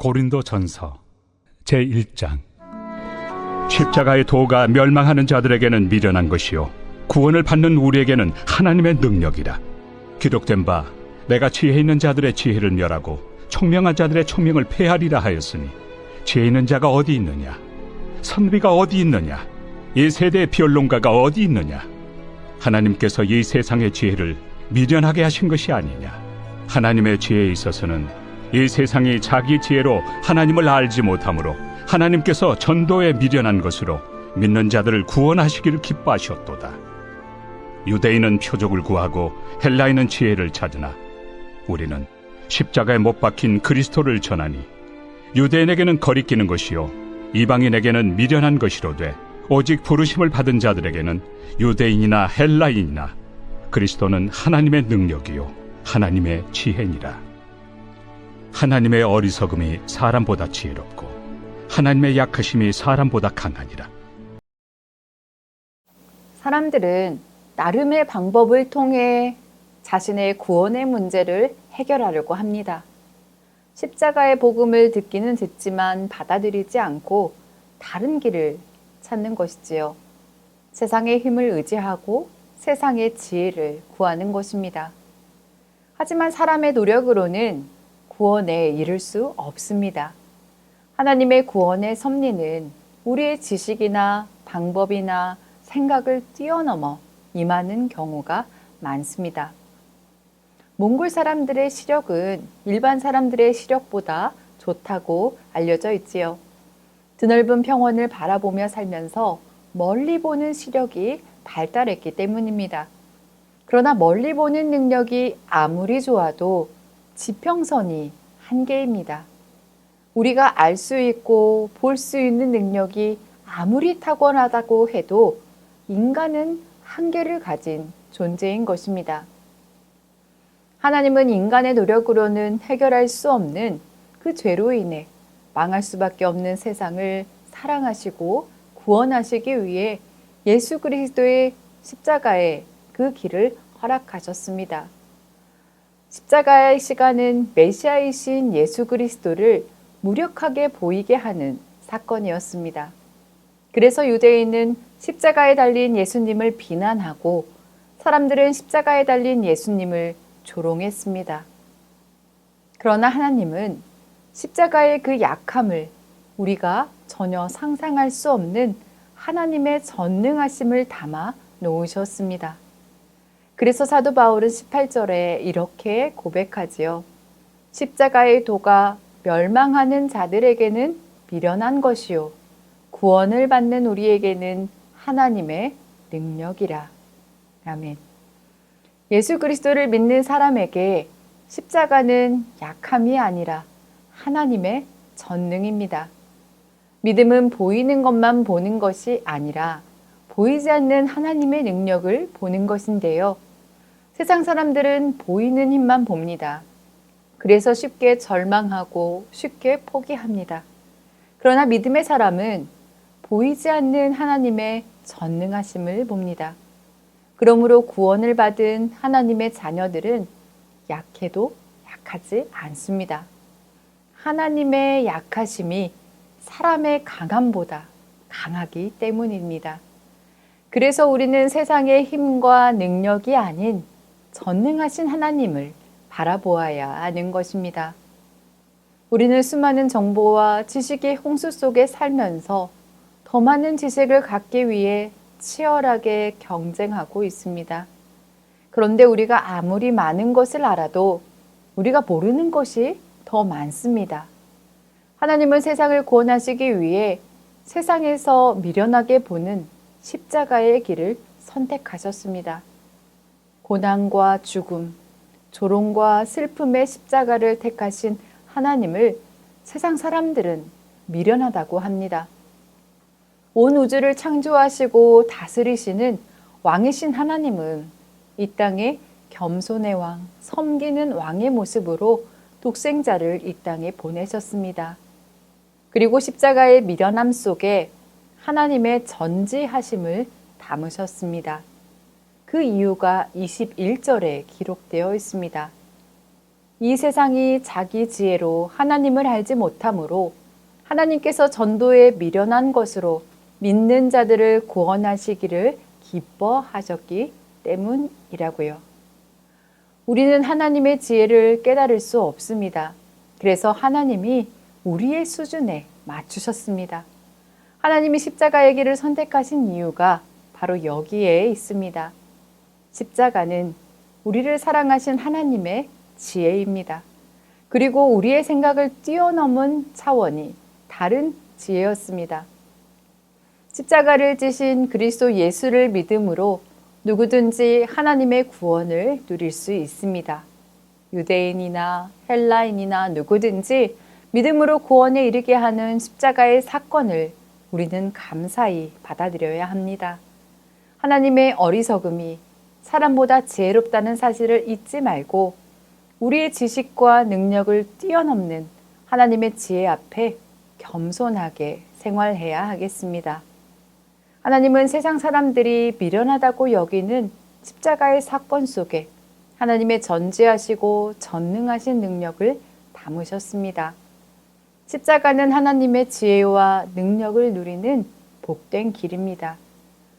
고린도전서 제1장. 십자가의 도가 멸망하는 자들에게는 미련한 것이요 구원을 받는 우리에게는 하나님의 능력이라. 기록된 바 내가 지혜 있는 자들의 지혜를 멸하고 총명한 자들의 총명을 폐하리라 하였으니, 지혜 있는 자가 어디 있느냐? 선비가 어디 있느냐? 이 세대의 변론가가 어디 있느냐? 하나님께서 이 세상의 지혜를 미련하게 하신 것이 아니냐? 하나님의 지혜에 있어서는 이 세상이 자기 지혜로 하나님을 알지 못하므로 하나님께서 전도에 미련한 것으로 믿는 자들을 구원하시기를 기뻐하셨도다. 유대인은 표적을 구하고 헬라인은 지혜를 찾으나 우리는 십자가에 못 박힌 그리스도를 전하니, 유대인에게는 거리끼는 것이요 이방인에게는 미련한 것이로되 오직 부르심을 받은 자들에게는 유대인이나 헬라인이나 그리스도는 하나님의 능력이요 하나님의 지혜니라. 하나님의 어리석음이 사람보다 지혜롭고 하나님의 약하심이 사람보다 강하니라. 사람들은 나름의 방법을 통해 자신의 구원의 문제를 해결하려고 합니다. 십자가의 복음을 듣기는 듣지만 받아들이지 않고 다른 길을 찾는 것이지요. 세상의 힘을 의지하고 세상의 지혜를 구하는 것입니다. 하지만 사람의 노력으로는 구원에 이를 수 없습니다. 하나님의 구원의 섭리는 우리의 지식이나 방법이나 생각을 뛰어넘어 임하는 경우가 많습니다. 몽골 사람들의 시력은 일반 사람들의 시력보다 좋다고 알려져 있지요. 드넓은 평원을 바라보며 살면서 멀리 보는 시력이 발달했기 때문입니다. 그러나 멀리 보는 능력이 아무리 좋아도 지평선이 한계입니다. 우리가 알 수 있고 볼 수 있는 능력이 아무리 탁월하다고 해도 인간은 한계를 가진 존재인 것입니다. 하나님은 인간의 노력으로는 해결할 수 없는 그 죄로 인해 망할 수밖에 없는 세상을 사랑하시고 구원하시기 위해 예수 그리스도의 십자가의 그 길을 허락하셨습니다. 십자가의 시간은 메시아이신 예수 그리스도를 무력하게 보이게 하는 사건이었습니다. 그래서 유대인은 십자가에 달린 예수님을 비난하고 사람들은 십자가에 달린 예수님을 조롱했습니다. 그러나 하나님은 십자가의 그 약함을 우리가 전혀 상상할 수 없는 하나님의 전능하심을 담아 놓으셨습니다. 그래서 사도 바울은 18절에 이렇게 고백하지요. 십자가의 도가 멸망하는 자들에게는 미련한 것이요 구원을 받는 우리에게는 하나님의 능력이라. 아멘. 예수 그리스도를 믿는 사람에게 십자가는 약함이 아니라 하나님의 전능입니다. 믿음은 보이는 것만 보는 것이 아니라 보이지 않는 하나님의 능력을 보는 것인데요. 세상 사람들은 보이는 힘만 봅니다. 그래서 쉽게 절망하고 쉽게 포기합니다. 그러나 믿음의 사람은 보이지 않는 하나님의 전능하심을 봅니다. 그러므로 구원을 받은 하나님의 자녀들은 약해도 약하지 않습니다. 하나님의 약하심이 사람의 강함보다 강하기 때문입니다. 그래서 우리는 세상의 힘과 능력이 아닌 전능하신 하나님을 바라보아야 하는 것입니다. 우리는 수많은 정보와 지식의 홍수 속에 살면서 더 많은 지식을 갖기 위해 치열하게 경쟁하고 있습니다. 그런데 우리가 아무리 많은 것을 알아도 우리가 모르는 것이 더 많습니다. 하나님은 세상을 구원하시기 위해 세상에서 미련하게 보는 십자가의 길을 선택하셨습니다. 고난과 죽음, 조롱과 슬픔의 십자가를 택하신 하나님을 세상 사람들은 미련하다고 합니다. 온 우주를 창조하시고 다스리시는 왕이신 하나님은 이 땅에 겸손의 왕, 섬기는 왕의 모습으로 독생자를 이 땅에 보내셨습니다. 그리고 십자가의 미련함 속에 하나님의 전지하심을 담으셨습니다. 그 이유가 21절에 기록되어 있습니다. 이 세상이 자기 지혜로 하나님을 알지 못하므로 하나님께서 전도에 미련한 것으로 믿는 자들을 구원하시기를 기뻐하셨기 때문이라고요. 우리는 하나님의 지혜를 깨달을 수 없습니다. 그래서 하나님이 우리의 수준에 맞추셨습니다. 하나님이 십자가의 길을 선택하신 이유가 바로 여기에 있습니다. 십자가는 우리를 사랑하신 하나님의 지혜입니다. 그리고 우리의 생각을 뛰어넘은 차원이 다른 지혜였습니다. 십자가를 지신 그리스도 예수를 믿음으로 누구든지 하나님의 구원을 누릴 수 있습니다. 유대인이나 헬라인이나 누구든지 믿음으로 구원에 이르게 하는 십자가의 사건을 우리는 감사히 받아들여야 합니다. 하나님의 어리석음이 사람보다 지혜롭다는 사실을 잊지 말고 우리의 지식과 능력을 뛰어넘는 하나님의 지혜 앞에 겸손하게 생활해야 하겠습니다. 하나님은 세상 사람들이 미련하다고 여기는 십자가의 사건 속에 하나님의 전지하시고 전능하신 능력을 담으셨습니다. 십자가는 하나님의 지혜와 능력을 누리는 복된 길입니다.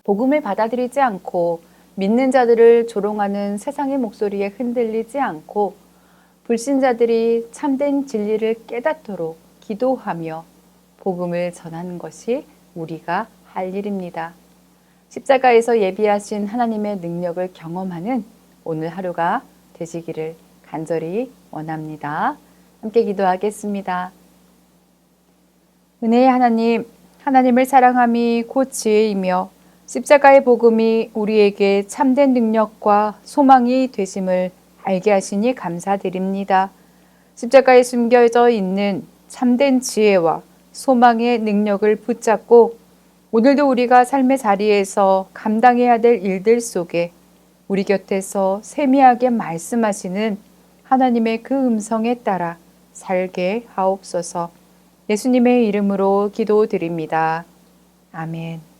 복음을 받아들이지 않고 믿는 자들을 조롱하는 세상의 목소리에 흔들리지 않고 불신자들이 참된 진리를 깨닫도록 기도하며 복음을 전하는 것이 우리가 할 일입니다. 십자가에서 예비하신 하나님의 능력을 경험하는 오늘 하루가 되시기를 간절히 원합니다. 함께 기도하겠습니다. 은혜의 하나님, 하나님을 사랑함이 곧 지혜이며 십자가의 복음이 우리에게 참된 능력과 소망이 되심을 알게 하시니 감사드립니다. 십자가에 숨겨져 있는 참된 지혜와 소망의 능력을 붙잡고 오늘도 우리가 삶의 자리에서 감당해야 될 일들 속에 우리 곁에서 세미하게 말씀하시는 하나님의 그 음성에 따라 살게 하옵소서. 예수님의 이름으로 기도드립니다. 아멘.